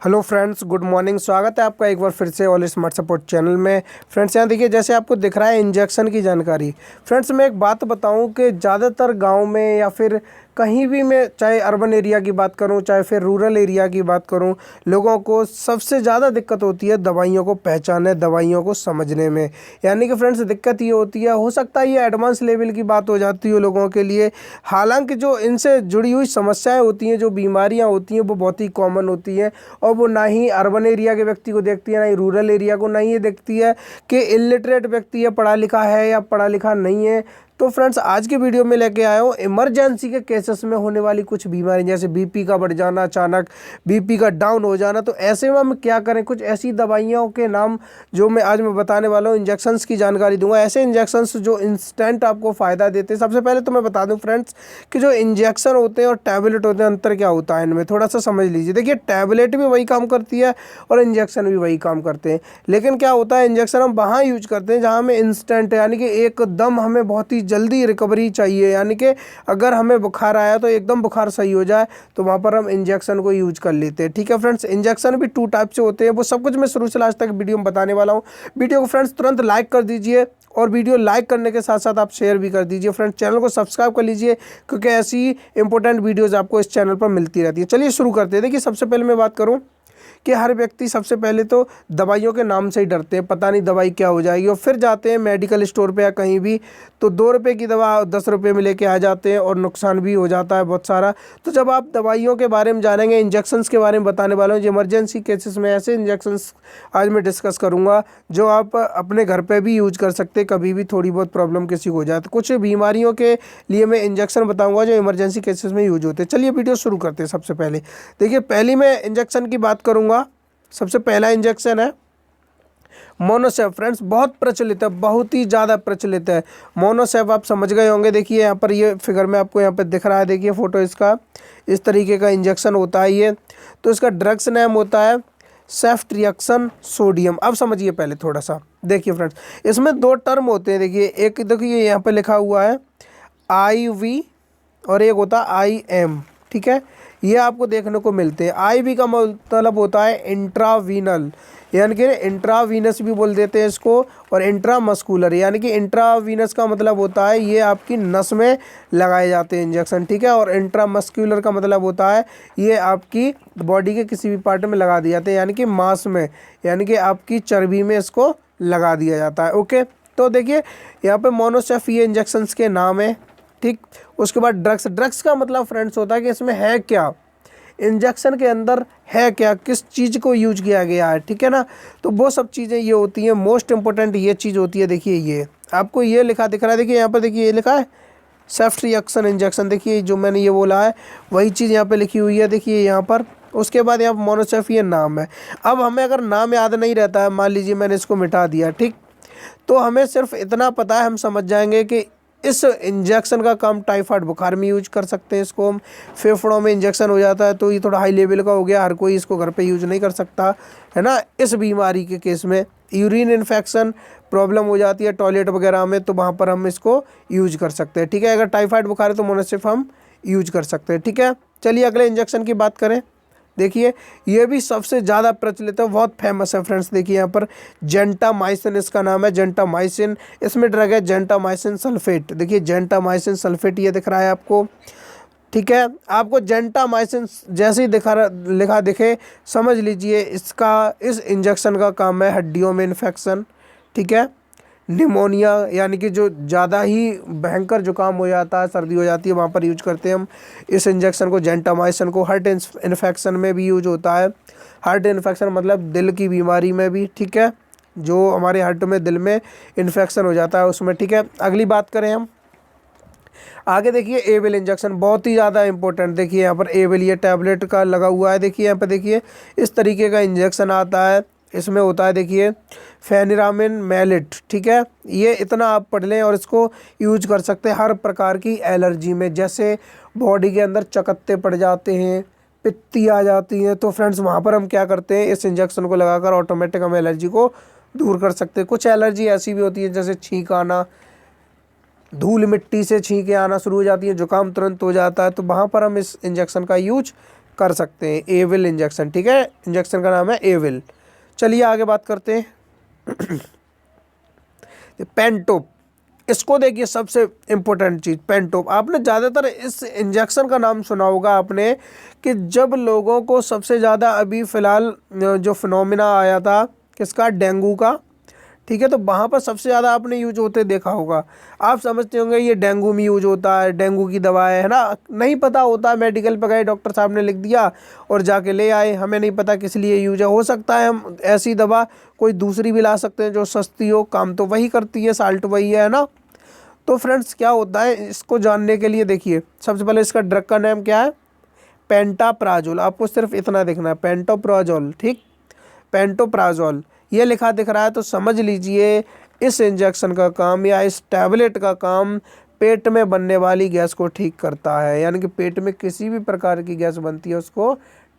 Hello friends, good morning. स्वागत है आपका एक बार फिर से ऑल स्मार्ट सपोर्ट चैनल में। फ्रेंड्स, यहाँ देखिए जैसे आपको दिख रहा है इंजेक्शन की जानकारी। फ्रेंड्स, मैं एक बात बताऊं कि ज़्यादातर गांव में या फिर कहीं भी मैं चाहे अर्बन एरिया की बात करूं चाहे फिर रूरल एरिया की बात करूं, लोगों को सबसे ज़्यादा दिक्कत होती है दवाइयों को पहचानने, दवाइयों को समझने में। यानी कि फ्रेंड्स, दिक्कत ये होती है, हो सकता है ये एडवांस लेवल की बात हो जाती है लोगों के लिए। हालांकि जो इनसे जुड़ी हुई समस्याएं होती हैं, जो बीमारियां होती हैं, वो बहुत ही कॉमन होती हैं और वो ना ही अर्बन एरिया के व्यक्ति को देखती है, ना ही रूरल एरिया को। ना ही ये देखती है कि इलिटरेट व्यक्ति है, पढ़ा लिखा है या पढ़ा लिखा नहीं है। तो फ्रेंड्स, आज के वीडियो में लेके आया हूँ इमरजेंसी के केसेस में होने वाली कुछ बीमारी, जैसे बीपी का बढ़ जाना, अचानक बीपी का डाउन हो जाना। तो ऐसे में हम क्या करें, कुछ ऐसी दवाइयों के नाम जो मैं बताने वाला हूँ। इंजेक्शंस की जानकारी दूंगा, ऐसे इंजेक्शंस जो इंस्टेंट आपको फ़ायदा देते हैं। सबसे पहले तो मैं बता दूं फ्रेंड्स कि जो इंजेक्शन होते हैं और टैबलेट होते हैं, अंतर क्या होता है इनमें, थोड़ा सा समझ लीजिए। देखिए, टैबलेट भी वही काम करती है और इंजेक्शन भी वही काम करते हैं, लेकिन क्या होता है, इंजेक्शन हम वहाँ यूज करते हैं जहाँ हमें इंस्टेंट यानी कि एकदम हमें बहुत ही जल्दी रिकवरी चाहिए। यानी कि अगर हमें बुखार आया तो एकदम बुखार सही हो जाए, तो वहाँ पर हम इंजेक्शन को यूज कर लेते हैं। ठीक है फ्रेंड्स, इंजेक्शन भी 2 टाइप से होते हैं, वो सब कुछ मैं शुरू से लास्ट तक वीडियो में बताने वाला हूँ। वीडियो को फ्रेंड्स तुरंत लाइक कर दीजिए और वीडियो लाइक करने के साथ साथ आप शेयर भी कर दीजिए। फ्रेंड्स, चैनल को सब्सक्राइब कर लीजिए, क्योंकि ऐसी इंपॉर्टेंट वीडियोज़ आपको इस चैनल पर मिलती रहती है। चलिए शुरू करते हैं। देखिए, सबसे पहले मैं बात करूँ कि हर व्यक्ति सबसे पहले तो दवाइयों के नाम से ही डरते हैं, पता नहीं दवाई क्या हो जाएगी, और फिर जाते हैं मेडिकल स्टोर पे या कहीं भी, तो 2 रुपये की दवा 10 रुपये में लेके आ जाते हैं और नुकसान भी हो जाता है बहुत सारा। तो जब आप दवाइयों के बारे में जानेंगे, इंजेक्शंस के बारे में बताने वाला हूँ, जो इमरजेंसी केसेस में ऐसे इंजेक्शंस आज मैं डिस्कस करूँगा जो आप अपने घर पर भी यूज कर सकते हैं, कभी भी थोड़ी बहुत प्रॉब्लम किसी को हो जाए। तो कुछ बीमारियों के लिए मैं इंजेक्शन बताऊँगा जो इमरजेंसी केसेस में यूज होते हैं। चलिए वीडियो शुरू करते हैं। सबसे पहले देखिए, पहली मैं इंजेक्शन की बात करूँगा। सबसे पहला इंजेक्शन है मोनोसेफ। फ्रेंड्स, बहुत प्रचलित है, बहुत ही ज़्यादा प्रचलित है मोनोसेफ। आप समझ गए होंगे। देखिए यहाँ पर ये फिगर में आपको यहाँ पर दिख रहा है, देखिए फोटो इसका, इस तरीके का इंजेक्शन होता है ये। तो इसका ड्रग्स नेम होता है सेफ्ट्रिएक्सन सोडियम। अब समझिए पहले थोड़ा सा। देखिए फ्रेंड्स, इसमें 2 टर्म होते हैं। देखिए, एक देखिए यहाँ पर लिखा हुआ है IV और एक होता है IM। ठीक है, ये आपको देखने को मिलते हैं। IV का मतलब होता है इंट्रावीनल, यानी कि इंट्रावीनस भी बोल देते हैं इसको, और इंट्रामस्कुलर, यानी कि इंट्रावीनस का मतलब होता है ये आपकी नस में लगाए जाते हैं इंजेक्शन। ठीक है, और इंट्रामस्कुलर का मतलब होता है ये आपकी बॉडी के किसी भी पार्ट में लगा दिए जाते हैं, यानी कि मांस में, यानी कि आपकी चर्बी में इसको लगा दिया जाता है। ओके, तो देखिए यहाँ पे मोनोसेफ ये इंजेक्शंस के नाम है। ठीक, उसके बाद ड्रग्स का मतलब फ्रेंड्स होता है कि इसमें है क्या, इंजेक्शन के अंदर है क्या, किस चीज़ को यूज किया गया है। ठीक है ना, तो वो सब चीज़ें ये होती हैं। मोस्ट इंपॉर्टेंट ये चीज़ होती है। देखिए, ये आपको ये लिखा दिख रहा है, देखिए यहाँ पर, देखिए ये लिखा है सेफ्ट्रिएक्सन इंजेक्शन। देखिए जो मैंने ये बोला है वही चीज़ यहाँ पे लिखी हुई है, देखिए यहाँ पर। उसके बाद यहाँ पर मोनोसेफ ये नाम है। अब हमें अगर नाम याद नहीं रहता है, मान लीजिए मैंने इसको मिटा दिया, ठीक, तो हमें सिर्फ इतना पता है, हम समझ जाएंगे कि इस इंजेक्शन का काम टाइफाइड बुखार में यूज कर सकते हैं। इसको हम फेफड़ों में इंजेक्शन हो जाता है तो ये थोड़ा हाई लेवल का हो गया, हर कोई इसको घर पे यूज नहीं कर सकता है ना। इस बीमारी के केस में यूरिन इन्फेक्शन प्रॉब्लम हो जाती है टॉयलेट वगैरह में, तो वहाँ पर हम इसको यूज कर सकते हैं। ठीक है, अगर टाइफाइड बुखार है तो मोनोसेफ हम यूज कर सकते हैं। ठीक है, चलिए अगले इंजेक्शन की बात करें। देखिए, ये भी सबसे ज़्यादा प्रचलित है, बहुत फेमस है फ्रेंड्स। देखिए यहाँ पर जेंटामाइसिन इसका नाम है, जेंटामाइसिन। इसमें ड्रग है जेंटामाइसिन सल्फेट। देखिए जेंटामाइसिन सल्फेट ये दिख रहा है आपको। ठीक है, आपको जेंटामाइसिन जैसे ही लिखा दिखे, समझ लीजिए इस इंजेक्शन का काम है हड्डियों में इन्फेक्शन, ठीक है, निमोनिया, यानी कि जो ज़्यादा ही भयंकर जुकाम हो जाता है, सर्दी हो जाती है, वहाँ पर यूज करते हैं हम इस इंजेक्शन को, जेंटामाइसिन को। हार्ट इन्फेक्शन में भी यूज होता है। हार्ट इन्फेक्शन मतलब दिल की बीमारी में भी, ठीक है, जो हमारे हार्ट में, दिल में इन्फेक्शन हो जाता है उसमें। ठीक है, अगली बात करें हम आगे। देखिए एविल इंजेक्शन बहुत ही ज़्यादा इंपॉर्टेंट। देखिए यहाँ पर एविल ये टैबलेट का लगा हुआ है। देखिए यहाँ पर, देखिए इस तरीके का इंजेक्शन आता है, इसमें होता है देखिए फेनिरामिन मैलिट। ठीक है, ये इतना आप पढ़ लें और इसको यूज कर सकते हैं हर प्रकार की एलर्जी में, जैसे बॉडी के अंदर चकत्ते पड़ जाते हैं, पित्ती आ जाती हैं, तो फ्रेंड्स वहाँ पर हम क्या करते हैं, इस इंजेक्शन को लगाकर ऑटोमेटिक हम एलर्जी को दूर कर सकते हैं। कुछ एलर्जी ऐसी भी होती है जैसे छींक आना, धूल मिट्टी से छींकें आना शुरू हो जाती है, जुकाम तुरंत हो जाता है, तो वहाँ पर हम इस इंजेक्शन का यूज कर सकते हैं। एविल इंजेक्शन, ठीक है, इंजेक्शन का नाम है एविल। चलिए आगे बात करते हैं। पेंटोप, इसको देखिए सबसे इम्पोर्टेंट चीज़ पेंटोप। आपने ज़्यादातर इस इंजेक्शन का नाम सुना होगा आपने कि जब लोगों को सबसे ज़्यादा अभी फ़िलहाल जो फिनोमिना आया था किसका, डेंगू का, ठीक है, तो वहाँ पर सबसे ज़्यादा आपने यूज होते देखा होगा। आप समझते होंगे ये डेंगू में यूज होता है, डेंगू की दवा है ना, नहीं पता होता है, मेडिकल पर गए डॉक्टर साहब ने लिख दिया और जाके ले आए, हमें नहीं पता किस लिए यूज है। हो सकता है हम ऐसी दवा कोई दूसरी भी ला सकते हैं जो सस्ती हो, काम तो वही करती है, साल्ट वही है ना। तो फ्रेंड्स क्या होता है, इसको जानने के लिए देखिए सबसे पहले इसका ड्रग का नाम क्या है, पेंटाप्राजोल। आपको सिर्फ इतना देखना है, पेंटोप्राजोल, ठीक, पेंटोप्राजोल ये लिखा दिख रहा है तो समझ लीजिए इस इंजेक्शन का काम या इस टैबलेट का काम पेट में बनने वाली गैस को ठीक करता है, यानी कि पेट में किसी भी प्रकार की गैस बनती है उसको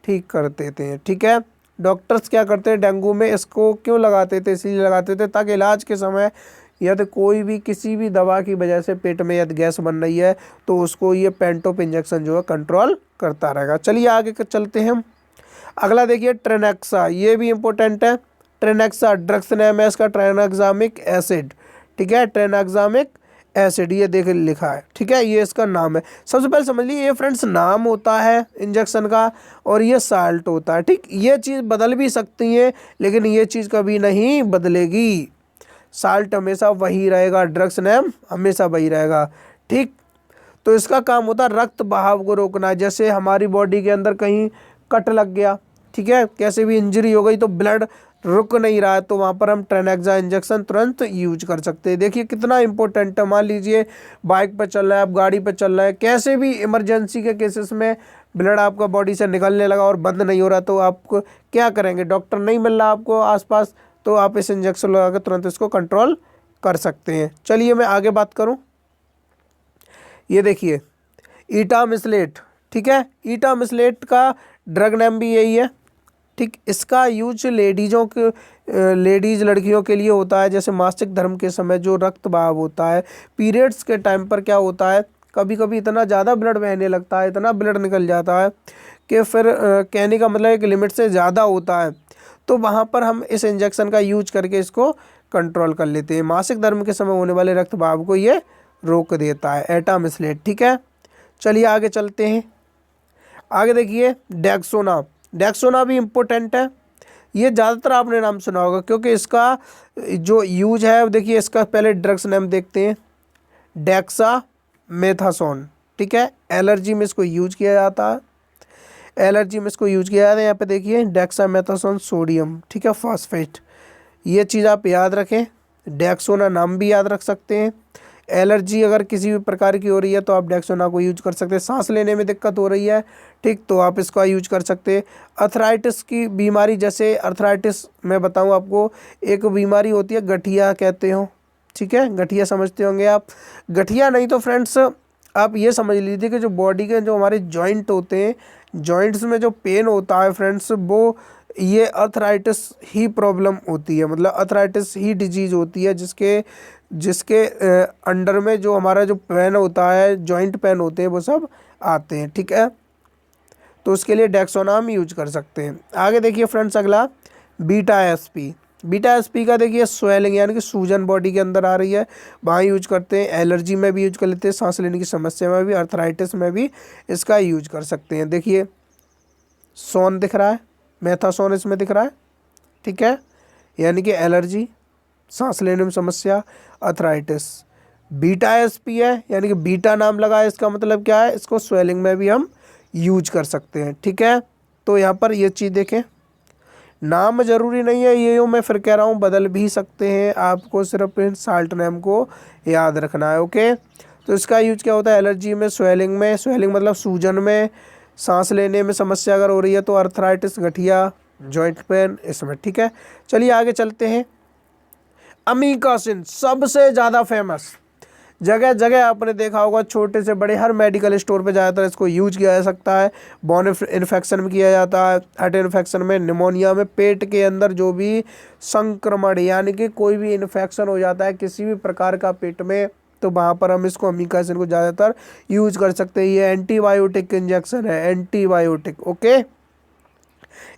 ठीक कर देते हैं, ठीक है। डॉक्टर्स क्या करते हैं, डेंगू में इसको क्यों लगाते थे, इसलिए लगाते थे ताकि इलाज के समय यदि कोई भी किसी भी दवा की वजह से पेट में यदि गैस बन रही है तो उसको ये पेंटोप इंजेक्शन जो है कंट्रोल करता रहेगा। चलिए आगे चलते हैं हम। अगला देखिए ट्रेनेक्सा, ये भी इम्पोर्टेंट है। ट्रेनेक्सा ड्रग्स नेम है इसका ट्रेनेक्सामिक एसिड, ठीक है, ट्रेनेक्सामिक एसिड ये देख लिखा है, ठीक है, ये इसका नाम है। सबसे पहले समझ लीजिए ये फ्रेंड्स नाम होता है इंजेक्शन का और ये साल्ट होता है, ठीक, ये चीज़ बदल भी सकती है लेकिन ये चीज़ कभी नहीं बदलेगी, साल्ट हमेशा वही रहेगा, ड्रग्स नेम हमेशा वही रहेगा, ठीक। तो इसका काम होता है रक्त बहाव को रोकना, जैसे हमारी बॉडी के अंदर कहीं कट लग गया, ठीक है, कैसे भी इंजरी हो गई तो ब्लड रुक नहीं रहा है तो वहाँ पर हम ट्रेनेक्सा इंजेक्शन तुरंत यूज कर सकते हैं। देखिए कितना इंपॉर्टेंट है, मान लीजिए बाइक पर चल रहा है, आप गाड़ी पर चल रहे हैं, कैसे भी इमरजेंसी के केसेस में ब्लड आपका बॉडी से निकलने लगा और बंद नहीं हो रहा तो आप क्या करेंगे, डॉक्टर नहीं मिल रहा आपको आसपास, तो आप इस इंजेक्शन लगा कर तुरंत इसको कंट्रोल कर सकते हैं। चलिए मैं आगे बात करूँ, ये देखिए ईटामिसलेट, ठीक है, ईटामिसलेट का ड्रग नेम भी यही है, ठीक। इसका यूज लेडीज़ लड़कियों के लिए होता है, जैसे मासिक धर्म के समय जो रक्त बहाव होता है, पीरियड्स के टाइम पर क्या होता है, कभी कभी इतना ज़्यादा ब्लड बहने लगता है, इतना ब्लड निकल जाता है कि फिर कहने का मतलब एक लिमिट से ज़्यादा होता है, तो वहाँ पर हम इस इंजेक्शन का यूज करके इसको कंट्रोल कर लेते हैं। मासिक धर्म के समय होने वाले रक्त बहाव को ये रोक देता है, एटामिसलेट, ठीक है। चलिए आगे चलते हैं। आगे देखिए डेक्सोना, डेक्सोना भी इम्पोर्टेंट है, ये ज़्यादातर आपने नाम सुना होगा क्योंकि इसका जो यूज है, देखिए इसका पहले ड्रग्स नेम देखते हैं, डेक्सा मेथासोन, ठीक है, एलर्जी में इसको यूज किया जाता है, एलर्जी में इसको यूज किया जाता है। यहाँ पे देखिए डेक्सा मेथासोन सोडियम, ठीक है, फॉस्फेट, ये चीज़ आप याद रखें, डेक्सोना नाम भी याद रख सकते हैं। एलर्जी अगर किसी भी प्रकार की हो रही है तो आप डेक्सोना को यूज कर सकते हैं। सांस लेने में दिक्कत हो रही है, ठीक, तो आप इसका यूज कर सकते हैं। अर्थराइटिस की बीमारी, जैसे अर्थराइटिस मैं बताऊं आपको, एक बीमारी होती है गठिया कहते हो, ठीक है, गठिया समझते होंगे आप, गठिया नहीं तो फ्रेंड्स आप ये समझ लीजिए कि जो बॉडी के जो हमारे जॉइंट होते हैं, जॉइंट्स में जो पेन होता है फ्रेंड्स, वो ये अर्थराइटिस ही प्रॉब्लम होती है, मतलब अर्थराइटिस ही डिजीज़ होती है जिसके अंडर में जो हमारा जो पेन होता है, जॉइंट पेन होते हैं, वो सब आते हैं, ठीक है, तो उसके लिए डेक्सोना हम यूज कर सकते हैं। आगे देखिए फ्रेंड्स अगला बीटा एसपी, बीटा एसपी का देखिए स्वेलिंग यानी कि सूजन बॉडी के अंदर आ रही है, वहाँ यूज करते हैं, एलर्जी में भी यूज कर लेते हैं, सांस लेने की समस्या में भी, अर्थराइटिस में भी इसका यूज कर सकते हैं। देखिए सोन दिख रहा है, मेथासोन इसमें दिख रहा है, ठीक है, यानी कि एलर्जी, सांस लेने में समस्या, अर्थराइटिस। बीटा एसपी है यानी कि बीटा नाम लगा है, इसका मतलब क्या है, इसको स्वेलिंग में भी हम यूज कर सकते हैं, ठीक है। तो यहाँ पर ये चीज़ देखें, नाम ज़रूरी नहीं है ये, मैं फिर कह रहा हूँ बदल भी सकते हैं, आपको सिर्फ इन साल्ट नेम को याद रखना है, ओके। तो इसका यूज क्या होता है, एलर्जी में, स्वेलिंग में, स्वेलिंग मतलब सूजन में, सांस लेने में समस्या अगर हो रही है तो अर्थराइटिस, गठिया, जॉइंट पेन, इसमें, ठीक है। चलिए आगे चलते हैं। अमीकासिन सबसे ज़्यादा फेमस, जगह जगह आपने देखा होगा, छोटे से बड़े हर मेडिकल स्टोर पे ज़्यादातर इसको यूज किया जा सकता है। बोन इन्फेक्शन में किया जाता है, हार्ट इन्फेक्शन में, निमोनिया में, पेट के अंदर जो भी संक्रमण यानी कि कोई भी इन्फेक्शन हो जाता है किसी भी प्रकार का पेट में, तो वहाँ पर हम इसको अमीकासिन को ज़्यादातर यूज कर सकते हैं। ये एंटीबायोटिक इंजेक्शन है, एंटीबायोटिक। ओके,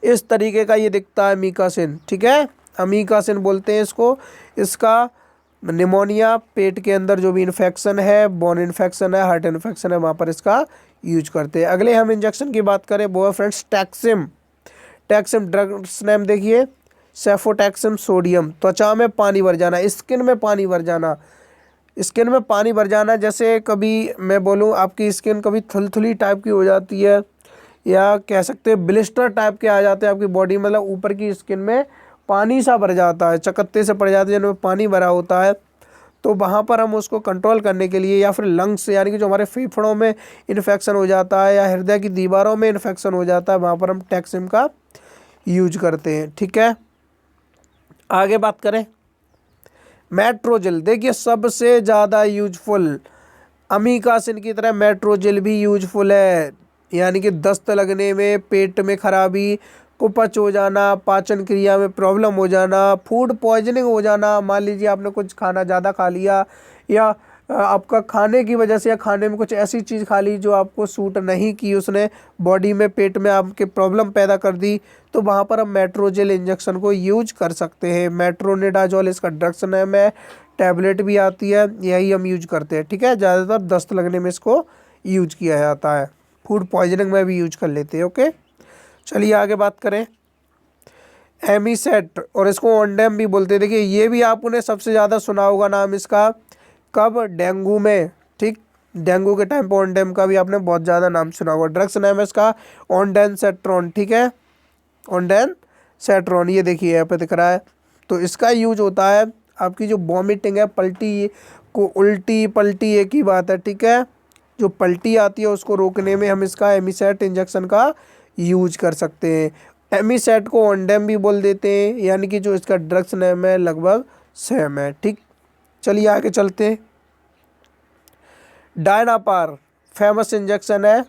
इस तरीके का ये दिखता है अमीकासिन, ठीक है, अमीकासिन बोलते हैं इसको। इसका निमोनिया, पेट के अंदर जो भी इन्फेक्शन है, बोन इन्फेक्शन है, हार्ट इन्फेक्शन है, वहाँ पर इसका यूज करते हैं। अगले हम इंजेक्शन की बात करें वो है friends Taksim. Taksim drugs name देखिए, सेफोटैक्सिम सोडियम। त्वचा में पानी भर जाना, स्किन में पानी भर जाना, स्किन में पानी भर जाना, जैसे कभी मैं बोलूँ आपकी स्किन कभी थुलथुली टाइप की हो जाती है, या कह सकते हैं ब्लिस्टर टाइप के आ जाते हैं आपकी बॉडी, मतलब ऊपर की स्किन में पानी सा भर जाता है, चकत्ते से पड़ जाते हैं जिनमें पानी भरा होता है। तो वहाँ पर हम उसको कंट्रोल करने के लिए, या फिर लंग्स यानी कि जो हमारे फेफड़ों में इन्फेक्शन हो जाता है या हृदय की दीवारों में इन्फेक्शन हो जाता है, वहाँ पर हम टैक्सिम का यूज करते हैं, ठीक है। आगे बात करें मेट्रोजिल। देखिए सबसे ज़्यादा यूजफुल, अमीकासिन की तरह मेट्रोजिल भी यूजफुल है, यानी कि दस्त लगने में, पेट में खराबी, कुपच हो जाना, पाचन क्रिया में प्रॉब्लम हो जाना, फूड पॉइजनिंग हो जाना। मान लीजिए आपने कुछ खाना ज़्यादा खा लिया, या आपका खाने की वजह से या खाने में कुछ ऐसी चीज़ खा ली जो आपको सूट नहीं की, उसने बॉडी में, पेट में आपके प्रॉब्लम पैदा कर दी, तो वहाँ पर हम मेट्रोजिल इंजेक्शन को यूज कर सकते हैं। मेट्रोनिडाजोल इसका ड्रग्स नेम है, टैबलेट भी आती है, यही हम यूज करते हैं, ठीक है। ज़्यादातर दस्त लगने में इसको यूज किया जाता है, फूड पॉइजनिंग में भी यूज कर लेते हैं। ओके, चलिए आगे बात करें एमीसेट, और इसको ओंडेम भी बोलते हैं। देखिए ये भी आपने सबसे ज़्यादा सुना होगा नाम इसका, कब, डेंगू में, ठीक, डेंगू के टाइम पे ओंडेम का भी आपने बहुत ज़्यादा नाम सुना होगा। ड्रग्स नेम है इसका ओंडेनसेट्रॉन, ठीक है, ओंडेनसेट्रॉन, ये देखिए यहाँ पे दिख रहा है। तो इसका यूज होता है आपकी जो वॉमिटिंग है, पल्टी को, उल्टी पल्टी एक ही बात है, ठीक है, जो पल्टी आती है उसको रोकने में हम इसका एमीसेट इंजेक्शन का यूज कर सकते हैं। एमीसेट को ओंडेम भी बोल देते हैं, यानी कि जो इसका ड्रग्स नेम है लगभग सेम है, ठीक। चलिए आगे चलते हैं। डायनापार फेमस इंजेक्शन है।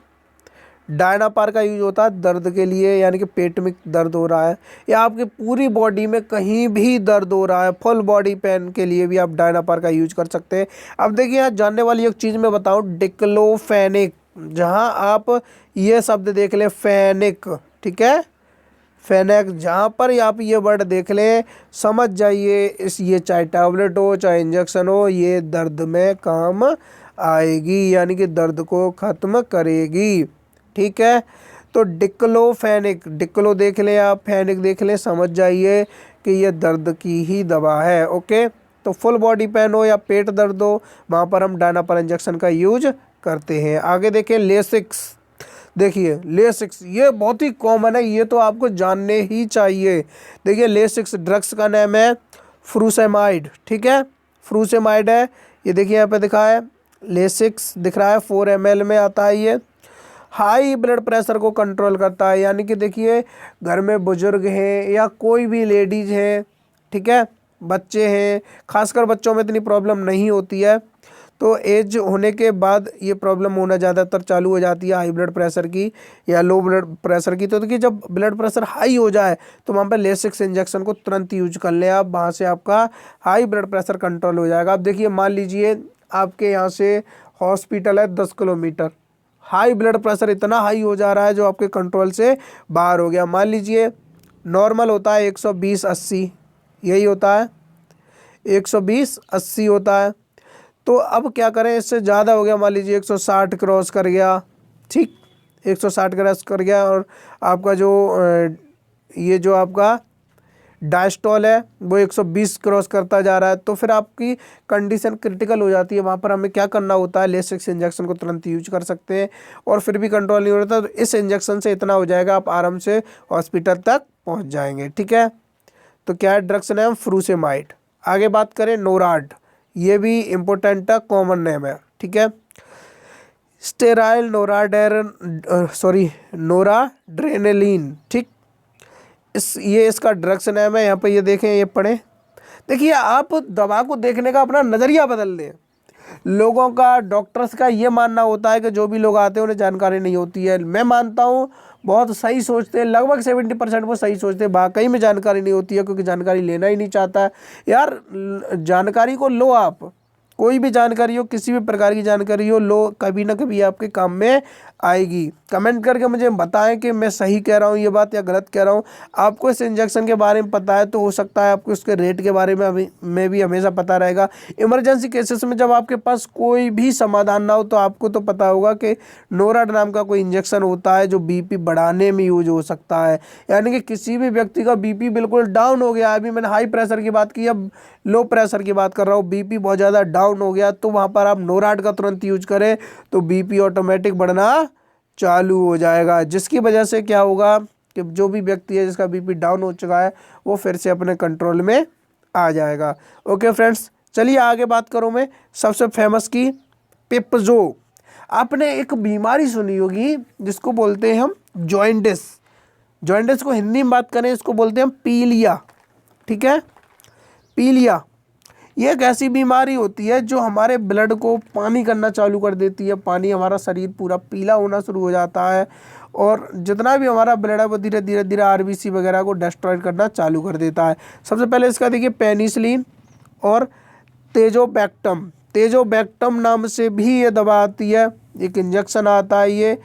डायनापार का यूज होता है दर्द के लिए, यानी कि पेट में दर्द हो रहा है या आपकी पूरी बॉडी में कहीं भी दर्द हो रहा है, फुल बॉडी पेन के लिए भी आप डायनापार का यूज कर सकते हैं। अब देखिए यहाँ जानने वाली एक चीज़ मैं बताऊँ, डिक्लोफेनिक, जहाँ आप ये शब्द देख लें फेनिक, ठीक है, फेनेक, जहाँ पर आप ये वर्ड देख लें समझ जाइए इस, ये चाहे टैबलेट हो चाहे इंजेक्शन हो, ये दर्द में काम आएगी, यानी कि दर्द को ख़त्म करेगी, ठीक है। तो डिक्लोफेनिक, डिक्लो देख लें आप, फेनिक देख लें, समझ जाइए कि ये दर्द की ही दवा है। ओके, तो फुल बॉडी पेन हो या पेट दर्द हो, वहाँ पर हम डायनापार इंजेक्शन का यूज करते हैं। आगे देखें लेसिक्स। देखिए लेसिक्स ये बहुत ही कॉमन है, ये तो आपको जानने ही चाहिए। देखिए लेसिक्स ड्रग्स का नाम है फ्रूसेमाइड, ठीक है, फ्रूसेमाइड है, ये देखिए यहाँ पे दिखा है, लेसिक्स दिख रहा है, 4 ml में आता है। ये हाई ब्लड प्रेशर को कंट्रोल करता है, यानी कि देखिए घर में बुजुर्ग हैं या कोई भी लेडीज़ हैं, ठीक है, बच्चे हैं, खासकर बच्चों में इतनी प्रॉब्लम नहीं होती है, तो एज होने के बाद ये प्रॉब्लम होना ज़्यादातर चालू हो जाती है हाई ब्लड प्रेशर की या लो ब्लड प्रेशर की। तो देखिए जब ब्लड प्रेशर हाई हो जाए तो वहाँ पर लेसिक्स इंजेक्शन को तुरंत यूज कर लें आप, वहाँ से आपका हाई ब्लड प्रेशर कंट्रोल हो जाएगा। अब देखिए मान लीजिए आपके यहाँ से हॉस्पिटल है 10 किलोमीटर, हाई ब्लड प्रेशर इतना हाई हो जा रहा है जो आपके कंट्रोल से बाहर हो गया। मान लीजिए नॉर्मल होता है 120/80, यही होता है 120/80 होता है, तो अब क्या करें, इससे ज़्यादा हो गया, मान लीजिए 160 क्रॉस कर गया, ठीक, 160 क्रॉस कर गया, और आपका जो ये जो आपका डायस्टॉल है वो 120 क्रॉस करता जा रहा है, तो फिर आपकी कंडीशन क्रिटिकल हो जाती है। वहाँ पर हमें क्या करना होता है, लेसिक्स इंजेक्शन को तुरंत यूज कर सकते हैं, और फिर भी कंट्रोल नहीं हो रहा, तो इस इंजेक्शन से इतना हो जाएगा, आप आराम से हॉस्पिटल तक पहुँच जाएंगे, ठीक है। तो क्या है, ड्रग्स नेम फ्रूसेमाइड। आगे बात करें नोराड, ये भी इम्पोर्टेंट है, कॉमन नेम है, ठीक है, स्टेराइल नोराड्रेनालिन, ठीक, ये इसका ड्रग्स नेम है। यहाँ पे ये देखें, ये पढ़ें, देखिए आप दवा को देखने का अपना नज़रिया बदल दें। लोगों का, डॉक्टर्स का ये मानना होता है कि जो भी लोग आते हैं उन्हें जानकारी नहीं होती है। मैं मानता हूँ बहुत सही सोचते हैं, लगभग 70% वो सही सोचते हैं, वाकई में जानकारी नहीं होती है, क्योंकि जानकारी लेना ही नहीं चाहता है। यार जानकारी को लो आप, कोई भी जानकारी हो, किसी भी प्रकार की जानकारी हो, लो कभी ना कभी आपके काम में आएगी। कमेंट करके मुझे बताएं कि मैं सही कह रहा हूँ ये बात या गलत कह रहा हूँ। आपको इस इंजेक्शन के बारे में पता है तो हो सकता है आपको इसके रेट के बारे में भी हमेशा पता रहेगा। इमरजेंसी केसेस में जब आपके पास कोई भी समाधान ना हो तो आपको तो पता होगा कि नोराड नाम का कोई इंजेक्शन होता है जो बीपी बढ़ाने में यूज हो सकता है। यानी कि किसी भी व्यक्ति का बीपी बिल्कुल डाउन हो गया, अभी मैंने हाई प्रेशर की बात की, अब लो प्रेशर की बात कर रहा हूँ, बीपी बहुत ज़्यादा डाउन हो गया तो वहाँ पर आप नोराड का तुरंत यूज करें तो बीपी ऑटोमेटिक बढ़ना चालू हो जाएगा, जिसकी वजह से क्या होगा कि जो भी व्यक्ति है जिसका बीपी डाउन हो चुका है वो फिर से अपने कंट्रोल में आ जाएगा। ओके फ्रेंड्स, चलिए आगे बात करूँ मैं सबसे फेमस की पिप्जो। आपने एक बीमारी सुनी होगी जिसको बोलते हैं हम जॉइंटिस। जॉइंटिस को हिंदी में बात करें इसको बोलते हैं हम पीलिया। ठीक है, पीलिया ये एक ऐसी बीमारी होती है जो हमारे ब्लड को पानी करना चालू कर देती है। पानी हमारा शरीर पूरा पीला होना शुरू हो जाता है और जितना भी हमारा ब्लड है वो धीरे धीरे धीरे आरबीसी वगैरह को डिस्ट्रॉय करना चालू कर देता है। सबसे पहले इसका देखिए पेनिसिलिन और तेजोबैक्टम। तेजोबैक्टम नाम से भी ये दवा आती है, एक इंजेक्शन आता है ये,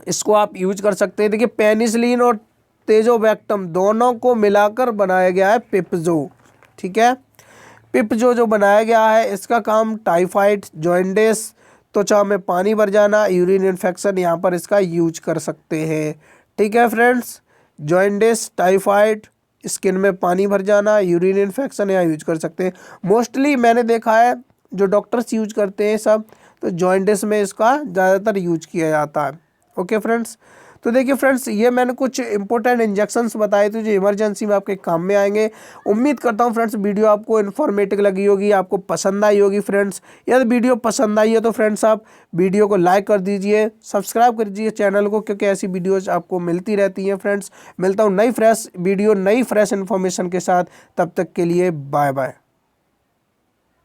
इसको आप यूज कर सकते हैं। देखिए पेनिसिलिन और तेजोबैक्टम दोनों को मिलाकर बनाया गया है पिप्जो। ठीक है, पिप्जो जो बनाया गया है इसका काम टाइफाइड, जॉइंटिस, त्वचा में पानी भर जाना, यूरिन इन्फेक्शन यहाँ पर इसका यूज कर सकते हैं। ठीक है फ्रेंड्स, जॉइंटिस, टाइफाइड, स्किन में पानी भर जाना, यूरिन इन्फेक्शन यहाँ यूज कर सकते हैं। मोस्टली मैंने देखा है जो डॉक्टर्स यूज करते हैं सब, तो जॉइंटिस में इसका ज़्यादातर यूज किया जाता है। ओके फ्रेंड्स, तो देखिए फ्रेंड्स ये मैंने कुछ इंपॉर्टेंट इंजेक्शंस बताए थे जो इमरजेंसी में आपके काम में आएंगे। उम्मीद करता हूँ फ्रेंड्स वीडियो आपको इन्फॉर्मेटिव लगी होगी, आपको पसंद आई होगी। फ्रेंड्स यदि वीडियो पसंद आई है तो फ्रेंड्स आप वीडियो को लाइक कर दीजिए, सब्सक्राइब कर दीजिए चैनल को, क्योंकि ऐसी वीडियोज़ आपको मिलती रहती हैं। फ्रेंड्स मिलता हूँ नई फ्रेश वीडियो, नई फ्रेश इन्फॉर्मेशन के साथ, तब तक के लिए बाय बाय।